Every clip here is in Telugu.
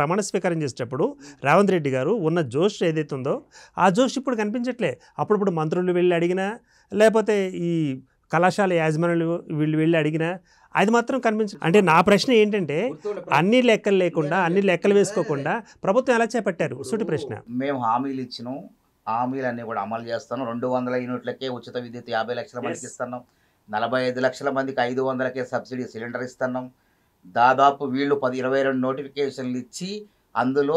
ప్రమాణ స్వీకారం చేసేటప్పుడు రేవంత్ రెడ్డి గారు ఉన్న జోష్ ఏదైతే ఉందో ఆ జోష్ ఇప్పుడు కనిపించట్లే. అప్పుడప్పుడు మంత్రులు వెళ్ళి అడిగినా, లేకపోతే ఈ కళాశాల యాజమానులు వీళ్ళు వెళ్ళి అడిగినా అది మాత్రం అంటే నా ప్రశ్న ఏంటంటే, అన్ని లెక్కలు లేకుండా, అన్ని లెక్కలు వేసుకోకుండా ప్రభుత్వం ఎలా చేపట్టారు? సూటి ప్రశ్న. మేము హామీలు ఇచ్చినాం, హామీలన్నీ కూడా అమలు చేస్తున్నాం. 200 యూనిట్లకే ఉచిత విద్యుత్ 50 లక్షల మందికి ఇస్తున్నాం. 45 లక్షల మందికి 500కే సబ్సిడీ సిలిండర్ ఇస్తున్నాం. దాదాపు వీళ్ళు 22 నోటిఫికేషన్లు ఇచ్చి అందులో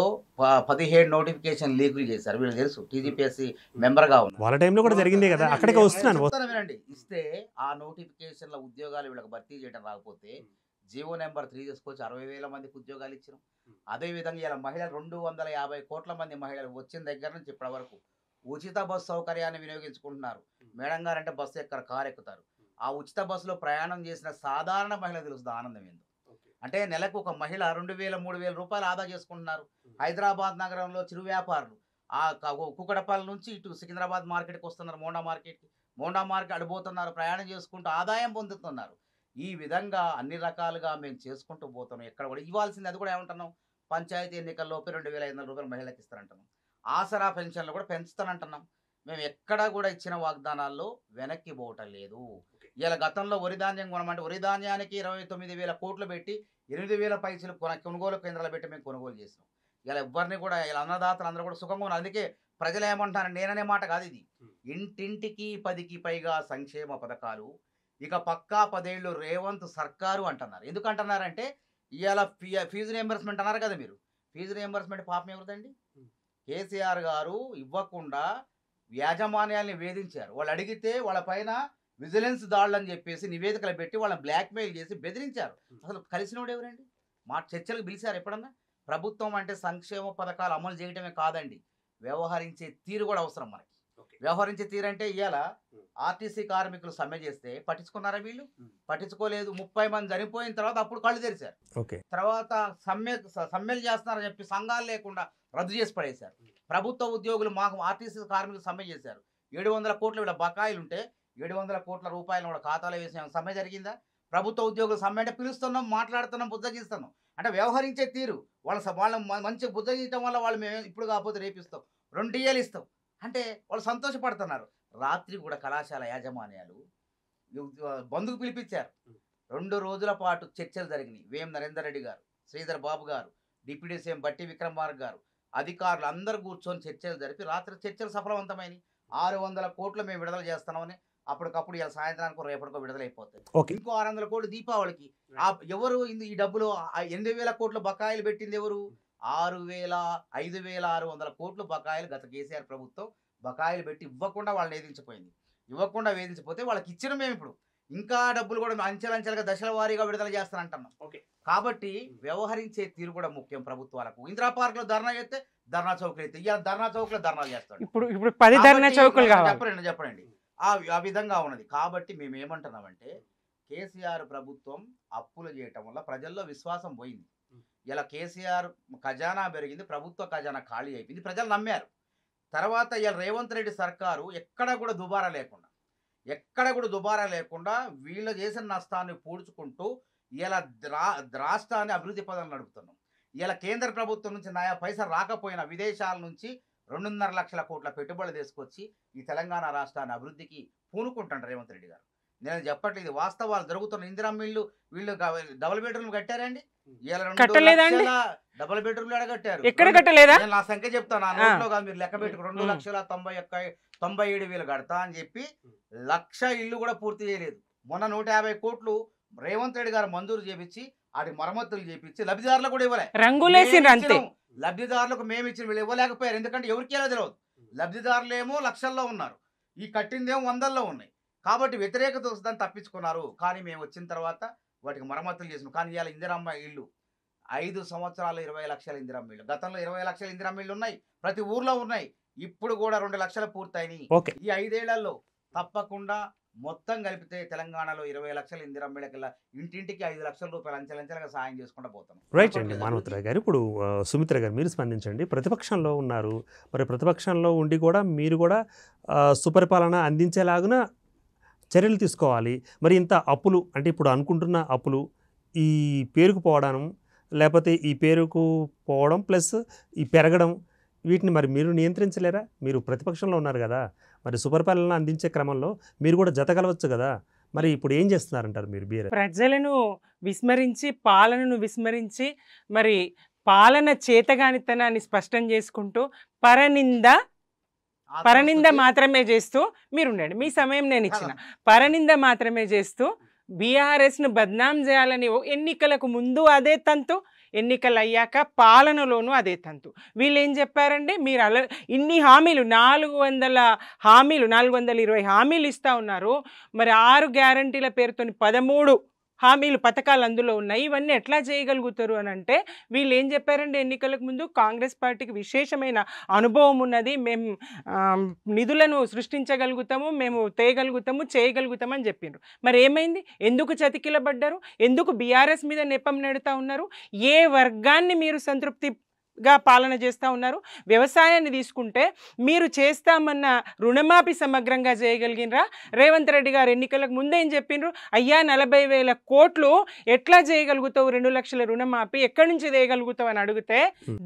17 నోటిఫికేషన్ లీకులు చేశారు. వీళ్ళు తెలుసు, టీజీపీఎస్సీ మెంబర్గా ఉన్నారు. వాళ్ళ టైంలో కూడా జరిగిందే కదా, అక్కడికి వస్తున్నాను. వినండి, ఇస్తే ఆ నోటిఫికేషన్ల ఉద్యోగాలు వీళ్ళకి భర్తీ చేయడం రాకపోతే జీవో నెంబర్ 3 తీసుకొచ్చి 60,000 మందికి ఉద్యోగాలు ఇచ్చినాం. అదేవిధంగా ఇలా మహిళలు 250 కోట్ల మంది మహిళలు వచ్చిన దగ్గర నుంచి ఇప్పటి వరకు ఉచిత బస్సు సౌకర్యాన్ని వినియోగించుకుంటున్నారు. మేడం గారు అంటే బస్సు ఎక్కరు, కారు ఎక్కుతారు. ఆ ఉచిత బస్సులో ప్రయాణం చేసిన సాధారణ మహిళ తెలుస్తుంది ఆనందం ఏందో. అంటే నెలకు ఒక మహిళ 2,000, 3,000 రూపాయలు ఆదా చేసుకుంటున్నారు. హైదరాబాద్ నగరంలో చిరు వ్యాపారులు ఆ కుకడపల్లి నుంచి ఇటు సికింద్రాబాద్ మార్కెట్కి వస్తున్నారు, మోండా మార్కెట్ అడిపోతున్నారు, ప్రయాణం చేసుకుంటూ ఆదాయం పొందుతున్నారు. ఈ విధంగా అన్ని రకాలుగా మేము చేసుకుంటూ పోతున్నాం. ఎక్కడ కూడా ఇవ్వాల్సింది అది కూడా ఏమంటున్నాం, పంచాయతీ ఎన్నికల్లోపు 2,500 రూపాయలు మహిళలకు ఇస్తారంటున్నాం. ఆసరా పెన్షన్లు కూడా పెంచుతానంటున్నాం. మేము ఎక్కడా కూడా ఇచ్చిన వాగ్దానాల్లో వెనక్కి పోవటం లేదు. ఇలా గతంలో వరి ధాన్యం కొనమంటే వరి ధాన్యానికి 29,000 కోట్లు పెట్టి 8,000 పైసలు కొనుగోలు కేంద్రాలు పెట్టి మేము కొనుగోలు చేసినాం. ఇలా ఎవరిని కూడా ఇలా అన్నదాతలు అందరూ కూడా సుఖంగా ఉన్నారు. అందుకే ప్రజలు ఏమంటారు, నేననే మాట కాదు ఇది, ఇంటింటికి 10కి పైగా సంక్షేమ పథకాలు, ఇక పక్కా 10 ఏళ్ళు రేవంత్ సర్కారు అంటున్నారు. ఎందుకు అంటున్నారంటే ఇవాళ ఫీజు రియంబర్స్మెంట్ అన్నారు కదా మీరు. ఫీజు రియంబర్స్మెంట్ పాపం ఎవరిదండి? కేసీఆర్ గారు ఇవ్వకుండా యాజమాన్యాల్ని వేధించారు. వాళ్ళు అడిగితే వాళ్ళ పైన విజిలెన్స్ దాడులు అని చెప్పేసి నివేదికలు పెట్టి వాళ్ళని బ్లాక్మెయిల్ చేసి బెదిరించారు. అసలు కలిసినోడు ఎవరండి? మా చర్చలకు పిలిచారు ఎప్పుడన్నా? ప్రభుత్వం అంటే సంక్షేమ పథకాలు అమలు చేయడమే కాదండి, వ్యవహరించే తీరు కూడా అవసరం మనకి. వ్యవహరించే తీరు అంటే ఇవాళ ఆర్టీసీ కార్మికులు సమ్మె చేస్తే పట్టించుకున్నారా వీళ్ళు? పట్టించుకోలేదు. 30 మంది చనిపోయిన తర్వాత అప్పుడు కళ్ళు తెరిచారు. తర్వాత సమ్మెలు చేస్తున్నారని చెప్పి సంఘాలు లేకుండా రద్దు చేసి పడేశారు. ప్రభుత్వ ఉద్యోగులు మాకు ఆర్టీసీ కార్మికులు సమ్మె చేశారు. 700 కోట్ల వీళ్ళ బకాయిలు ఉంటే 700 కోట్ల రూపాయలు కూడా ఖాతాలో వేసిన సమ్మె జరిగిందా? ప్రభుత్వ ఉద్యోగులు సమ్మె అంటే పిలుస్తున్నాం, మాట్లాడుతున్నాం, బుద్ధగిస్తున్నాం అంటే వ్యవహరించే తీరు. వాళ్ళ మంచి బుద్ధగించడం వల్ల వాళ్ళు మేము ఇప్పుడు కాకపోతే రేపిస్తాం, 2 ఏళ్ళు ఇస్తాం అంటే వాళ్ళు సంతోషపడుతున్నారు. రాత్రి కూడా కళాశాల యాజమాన్యాలు బంధుకు పిలిపించారు. 2 రోజుల పాటు చర్చలు జరిగినాయి. వేం నరేందర్ రెడ్డి గారు, శ్రీధర్ బాబు గారు, డిప్యూటీ సీఎం బట్టి విక్రమార్క గారు, అధికారులు అందరూ కూర్చొని చర్చలు జరిపి రాత్రి చర్చలు సఫలవంతమైనవి. 600 కోట్లు మేము విడుదల చేస్తున్నామని అప్పటికప్పుడు ఇలా సాయంత్రానికి రేపటికో విడుదలైపోతుంది. ఇంకో 600 కోట్లు దీపావళికి. ఎవరు ఈ డబ్బులు 8,000 కోట్ల బకాయిలు పెట్టింది ఎవరు? 5,600 కోట్లు బకాయిలు గత కేసీఆర్ ప్రభుత్వం బకాయిలు పెట్టి ఇవ్వకుండా వాళ్ళని వేధించిపోతే వాళ్ళకి ఇచ్చిన మేము ఇప్పుడు ఇంకా డబ్బులు కూడా అంచెలంచెలుగా దశల వారీగా విడుదల చేస్తానంటున్నాం. కాబట్టి వ్యవహరించే తీరు కూడా ముఖ్యం ప్రభుత్వాలకు. ఇందిరా పార్క్ లో ధర్నా చేస్తే ధర్నా చౌకులు అయితే ఇవాళ ధర్నా చౌకులో ధర్నాలు చేస్తాడు. ఇప్పుడు 10 ధర్నా చౌకులు చెప్పండి ఆ విధంగా ఉన్నది. కాబట్టి మేము ఏమంటున్నామంటే కేసీఆర్ ప్రభుత్వం అప్పులు చేయటం వల్ల ప్రజల్లో విశ్వాసం పోయింది. ఇలా కేసీఆర్ ఖజానా పెరిగింది, ప్రభుత్వ ఖజానా ఖాళీ అయిపోయింది, ప్రజలు నమ్మారు. తర్వాత ఇలా రేవంత్ రెడ్డి సర్కారు ఎక్కడ కూడా దుబారా లేకుండా వీళ్ళు చేసిన నష్టాన్ని పూడ్చుకుంటూ ఇలా రాష్ట్రాన్ని అభివృద్ధి పదంలో నడుపుతున్నాం. ఇలా కేంద్ర ప్రభుత్వం నుంచి నయా పైసా రాకపోయినా విదేశాల నుంచి 2.5 లక్షల కోట్ల పెట్టుబడులు తీసుకొచ్చి ఈ తెలంగాణ రాష్ట్రాన్ని అభివృద్ధికి పూనుకుంటాడు రేవంత్ రెడ్డి గారు. నేను చెప్పట్లేదు, వాస్తవాలు జరుగుతున్న. ఇందిరా మిల్లు వీళ్ళు డబుల్ బెడ్రూమ్ కట్టారండి. డబుల్ బెడ్రూమ్లు కట్టారు. నేను నా సంఖ్య చెప్తాను, నా నోట్లో కాదు, మీరు లెక్క పెట్టుకు 2,97,000 కడతా అని చెప్పి 1,00,000 ఇల్లు కూడా పూర్తి చేయలేదు. మొన్న 150 కోట్లు రేవంత్ రెడ్డి గారు మంజూరు చేపించి వాటి మరమ్మతులు చేపించి లబ్ధిదారులకు కూడా ఇవ్వలే. లబ్ధిదారులకు మేము ఇచ్చిన వీళ్ళు ఇవ్వలేకపోయారు. ఎందుకంటే ఎవరికి ఎలా తెలియదు. లబ్ధిదారులేమో లక్షల్లో ఉన్నారు, ఈ కట్టిందేమో 100ల్లో ఉన్నాయి. కాబట్టి వ్యతిరేకత వస్తుందని తప్పించుకున్నారు. కానీ మేము వచ్చిన తర్వాత వాటికి మరమ్మతులు చేసినాం. కానీ ఇవాళ ఇందిరమ్మ ఇల్లు 5 సంవత్సరాలు 20 లక్షల ఇందిరమ్మ ఇల్లు, గతంలో 20 లక్షల ఇందిరమ్మ ఇల్లు ఉన్నాయి, ప్రతి ఊర్లో ఉన్నాయి. ఇప్పుడు కూడా 2 లక్షలు పూర్తయినాయి. ఈ 5 ఏళ్లలో తప్పకుండా మొత్తం కలిపితే తెలంగాణలో 20 లక్షల ఇందిరమ్మ ఇళ్ళకల్లా ఇంటింటికి 5 లక్షల రూపాయలు అంచెలంచెలుగా సాయం చేసుకుంటూ పోతాం. రైట్ అండి మానవతరావు గారు. ఇప్పుడు సుమిత్ర గారు మీరు స్పందించండి. ప్రతిపక్షంలో ఉన్నారు, మరి ప్రతిపక్షంలో ఉండి కూడా మీరు కూడా సుపరిపాలన అందించేలాగున చర్యలు తీసుకోవాలి. మరి ఇంత అప్పులు అంటే ఇప్పుడు అనుకుంటున్న అప్పులు ఈ పేరుకుపోవడం, లేకపోతే ఈ పేరుకు పోవడం ప్లస్ ఈ పెరగడం వీటిని మరి మీరు నియంత్రించలేరా? మీరు ప్రతిపక్షంలో ఉన్నారు కదా, మరి సుపరిపాలన అందించే క్రమంలో మీరు కూడా జతగలవచ్చు కదా, మరి ఇప్పుడు ఏం చేస్తున్నారంటారు మీరు? ప్రజలను విస్మరించి పాలనను విస్మరించి మరి పాలన చేతగానితనాన్ని స్పష్టం చేసుకుంటూ పరనింద మాత్రమే చేస్తూ మీరుండండి, మీ సమయం నేను ఇచ్చిన పరనింద మాత్రమే చేస్తూ బీఆర్ఎస్ను బద్నాం చేయాలని ఎన్నికలకు ముందు అదే తంతు, ఎన్నికలు అయ్యాక పాలనలోనూ అదే తంతు. వీళ్ళు ఏం చెప్పారండి, మీరు ఇన్ని హామీలు 420 హామీలు ఇస్తూ ఉన్నారు, మరి 6 గ్యారంటీల పేరుతో 13 హామీలు పథకాలు అందులో ఉన్నాయి, ఇవన్నీ ఎట్లా చేయగలుగుతారు అని అంటే వీళ్ళు ఏం చెప్పారండి ఎన్నికలకు ముందు, కాంగ్రెస్ పార్టీకి విశేషమైన అనుభవం ఉన్నది, మేము నిధులను సృష్టించగలుగుతాము, మేము తేయగలుగుతాము, చేయగలుగుతాము అని చెప్పిండ్రు. మరి ఏమైంది? ఎందుకు చతికిలబడ్డారు? ఎందుకు బీఆర్ఎస్ మీద నెపం నెడుతూ ఉన్నారు? ఏ వర్గాన్ని మీరు సంతృప్తిగా పాలన చేస్తూ ఉన్నారు? వ్యవసాయాన్ని తీసుకుంటే మీరు చేస్తామన్న రుణమాఫీ సమగ్రంగా చేయగలిగినరా? రేవంత్ రెడ్డి గారు ఎన్నికలకు ముందే ఏం చెప్పిండ్రు, అయ్యా 40,000 కోట్లు ఎట్లా చేయగలుగుతావు, 2 లక్షల రుణమాఫీ ఎక్కడి నుంచి చేయగలుగుతావు అని అడిగితే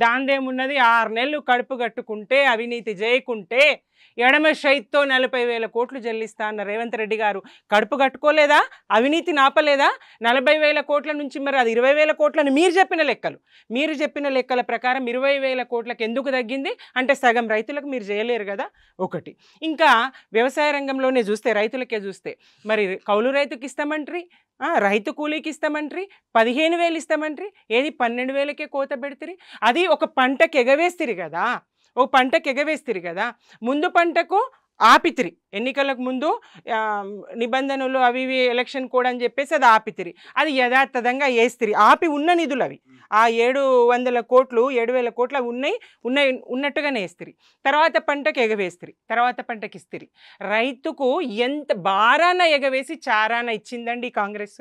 దాందేమున్నది, 6 నెలలు కడుపు కట్టుకుంటే అవినీతి చేయకుంటే ఎడమ షైత్తో 40,000 కోట్లు చెల్లిస్తా అన్న రేవంత్ రెడ్డి గారు కడుపు కట్టుకోలేదా? అవినీతి నాపలేదా? 40,000 కోట్ల నుంచి మరి అది 20,000 కోట్లని మీరు చెప్పిన లెక్కల ప్రకారం 20,000 కోట్లకు ఎందుకు తగ్గింది అంటే సగం రైతులకు మీరు చేయలేరు కదా ఒకటి. ఇంకా వ్యవసాయ రంగంలోనే చూస్తే, రైతులకే చూస్తే మరి కౌలు రైతుకి ఇస్తామంట్రీ, రైతు కూలీకి ఇస్తామంట్రీ, 15,000 ఇస్తామంట్రీ, ఏది 12,000కే కోత పెడితే అది ఒక పంటకి ఎగవేస్తిరి కదా. ముందు పంటకు ఆపితిరి, ఎన్నికలకు ముందు నిబంధనలు అవి ఎలక్షన్ కోడ్ అని చెప్పేసి అది ఆపితిరి, అది యథాతథంగా వేస్తిరి, ఆపి ఉన్న నిధులు అవి ఆ 700 కోట్లు 7,000 కోట్లు ఉన్నట్టుగానే వేస్తిరి. తర్వాత పంటకు ఎగవేస్తిరి, తర్వాత పంటకి ఇస్తిరి. రైతుకు ఎంత బారాన ఎగవేసి చారాన ఇచ్చిందండి కాంగ్రెస్.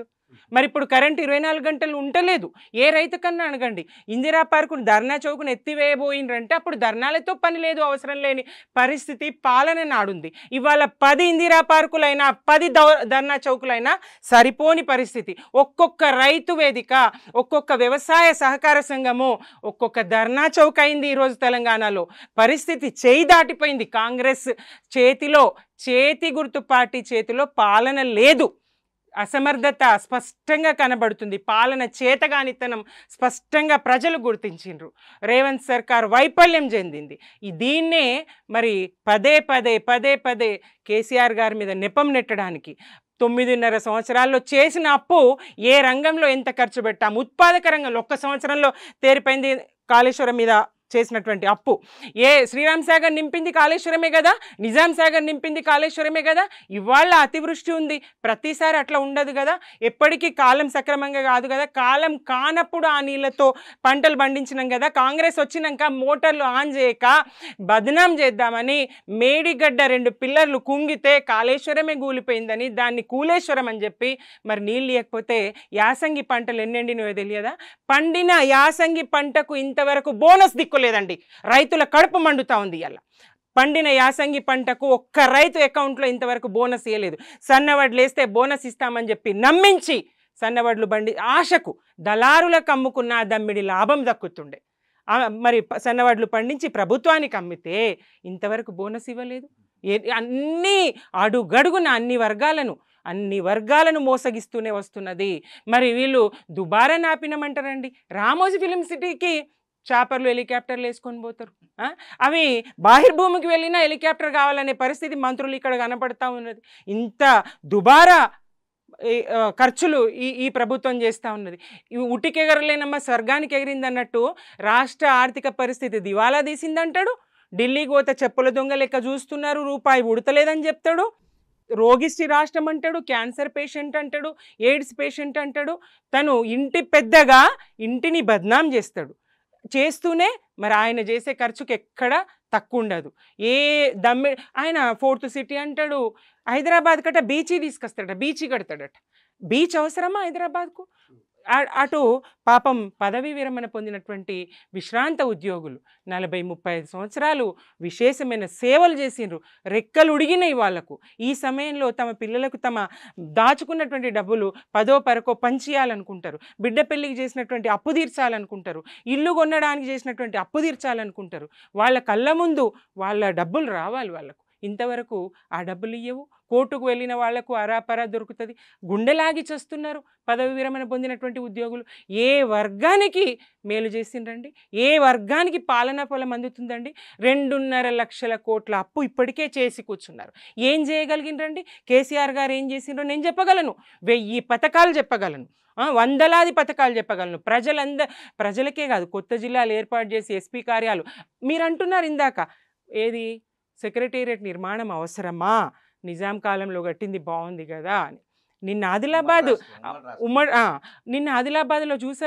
మరి ఇప్పుడు కరెంట్ 24 గంటలు ఉండలేదు. ఏ రైతు కన్నా అడగండి, ఇందిరా పార్కును ధర్నా చౌకును ఎత్తివేయబోయిండ్రంటే అప్పుడు ధర్నాలతో పని లేదు, అవసరం లేని పరిస్థితి పాలన నాడుంది. ఇవాళ 10 ఇందిరా పార్కులైనా 10 ధర్నా చౌకులైనా సరిపోని పరిస్థితి. ఒక్కొక్క రైతు వేదిక, ఒక్కొక్క వ్యవసాయ సహకార సంఘము, ఒక్కొక్క ధర్నా చౌక్ అయింది ఈరోజు తెలంగాణలో. పరిస్థితి చేయి దాటిపోయింది. కాంగ్రెస్ చేతిలో, చేతి గుర్తు పార్టీ చేతిలో పాలన లేదు. అసమర్థత స్పష్టంగా కనబడుతుంది, పాలన చేతగానితనం స్పష్టంగా ప్రజలు గుర్తించిండ్రు. రేవంత్ సర్కార్ వైఫల్యం చెందింది. దీన్నే మరి పదే కేసీఆర్ గారి మీద నెపం నెట్టడానికి 9.5 సంవత్సరాల్లో చేసిన అప్పు ఏ రంగంలో ఎంత ఖర్చు పెట్టాము, ఉత్పాదక రంగంలో 1 సంవత్సరంలో తేరిపోయింది. కాళేశ్వరం మీద చేసినటువంటి అప్పు, ఏ శ్రీరామ్ సాగర్ నింపింది కాళేశ్వరమే కదా, నిజాం సాగర్ నింపింది కాళేశ్వరమే కదా. ఇవాళ అతివృష్టి ఉంది, ప్రతిసారి అట్లా ఉండదు కదా, ఎప్పటికీ కాలం సక్రమంగా కాదు కదా, కాలం కానప్పుడు ఆ నీళ్ళతో పంటలు పండించినాం కదా. కాంగ్రెస్ వచ్చినాక మోటార్లు ఆన్ చేయక బదనాం చేద్దామని మేడిగడ్డ 2 పిల్లర్లు కుంగితే కాళేశ్వరమే కూలిపోయిందని దాన్ని కూలేశ్వరం అని చెప్పి మరి నీళ్ళు లేకపోతే యాసంగి పంటలు ఎన్నెండినో తెలియదా? పండిన యాసంగి పంటకు ఇంతవరకు బోనస్ లేదండి. రైతుల కడుపు మండుతా ఉంది. ఇలా పండిన యాసంగి పంటకు ఒక్క రైతు అకౌంట్లో ఇంతవరకు బోనస్ ఇవ్వలేదు. సన్నవడ్లు వేస్తే బోనస్ ఇస్తామని చెప్పి నమ్మించి సన్నవడ్లు బండి ఆశకు దళారులకు అమ్ముకున్న దమ్మిడి లాభం దక్కుతుండే. మరి సన్నవడ్లు పండించి ప్రభుత్వానికి అమ్మితే ఇంతవరకు బోనస్ ఇవ్వలేదు. అన్ని అడుగడుగున అన్ని వర్గాలను మోసగిస్తూనే వస్తున్నది. మరి వీళ్ళు దుబారా నాపినమంటారండి. రామోజీ ఫిలిం సిటీకి చాపర్లు హెలికాప్టర్లు వేసుకొని పోతారు. అవి బాహిర్భూమికి వెళ్ళినా హెలికాప్టర్ కావాలనే పరిస్థితి మంత్రులు ఇక్కడ కనపడతా ఉన్నది. ఇంత దుబారా ఖర్చులు ఈ ప్రభుత్వం చేస్తూ ఉన్నది. ఉటికెగరలేనమ్మ స్వర్గానికి ఎగిరింది అన్నట్టు రాష్ట్ర ఆర్థిక పరిస్థితి దివాలా తీసిందంటాడు. ఢిల్లీకి పోతే చెప్పుల దొంగ లెక్క చూస్తున్నారు, రూపాయి ఉడతలేదని చెప్తాడు. రోగిష్టి రాష్ట్రం అంటాడు, క్యాన్సర్ పేషెంట్ అంటాడు, ఎయిడ్స్ పేషెంట్ అంటాడు. తను ఇంటి పెద్దగా ఇంటిని బద్నాం చేస్తూనే మరి ఆయన చేసే ఖర్చుకి ఎక్కడ తక్కువ ఉండదు. ఆయన 4th సిటీ అంటాడు. హైదరాబాద్ కట్ట బీచీ తీసుకొస్తాడట, బీచీ కడతాడట. బీచ్ అవసరమా హైదరాబాద్కు? అటు పాపం పదవీ విరమణ పొందినటువంటి విశ్రాంత ఉద్యోగులు 40-35 సంవత్సరాలు విశేషమైన సేవలు చేసిండ్రు, రెక్కలు ఉడిగినాయి వాళ్లకు. ఈ సమయంలో తమ పిల్లలకు తమ దాచుకున్నటువంటి డబ్బులు 10ో 10కో పంచియాలనుకుంటారు, బిడ్డ పెళ్లికి చేసినటువంటి అప్పు తీర్చాలనుకుంటారు, ఇల్లు కొనడానికి చేసినటువంటి అప్పు తీర్చాలనుకుంటారు. వాళ్ళ కళ్ళ ముందు వాళ్ళ డబ్బులు రావాలి వాళ్ళకు. ఇంతవరకు ఆ డబ్బులు ఇయ్యవు. కోర్టుకు వెళ్ళిన వాళ్లకు అరాపరా దొరుకుతుంది. గుండెలాగి చేస్తున్నారు పదవి విరమణ పొందినటువంటి ఉద్యోగులు. ఏ వర్గానికి మేలు చేసిండ్రండి? ఏ వర్గానికి పాలనా ఫలం అందుతుందండి? 2.5 లక్షల కోట్ల అప్పు ఇప్పటికే చేసి కూర్చున్నారు. ఏం చేయగలిగినరండి? కేసీఆర్ గారు ఏం చేసిండ్రో నేను చెప్పగలను, 1000 పథకాలు చెప్పగలను, వందలాది పథకాలు చెప్పగలను. ప్రజలకే కాదు, కొత్త జిల్లాలు ఏర్పాటు చేసి ఎస్పీ కార్యాలు. మీరు అంటున్నారు ఇందాక, ఏది సెక్రటేరియట్ నిర్మాణం అవసరమా, నిజాం కాలంలో కట్టింది బాగుంది కదా అని. నిన్న ఆదిలాబాద్ ఉమ్మడి రాష్ట్రం. నిన్న ఆదిలాబాద్లో చూసారు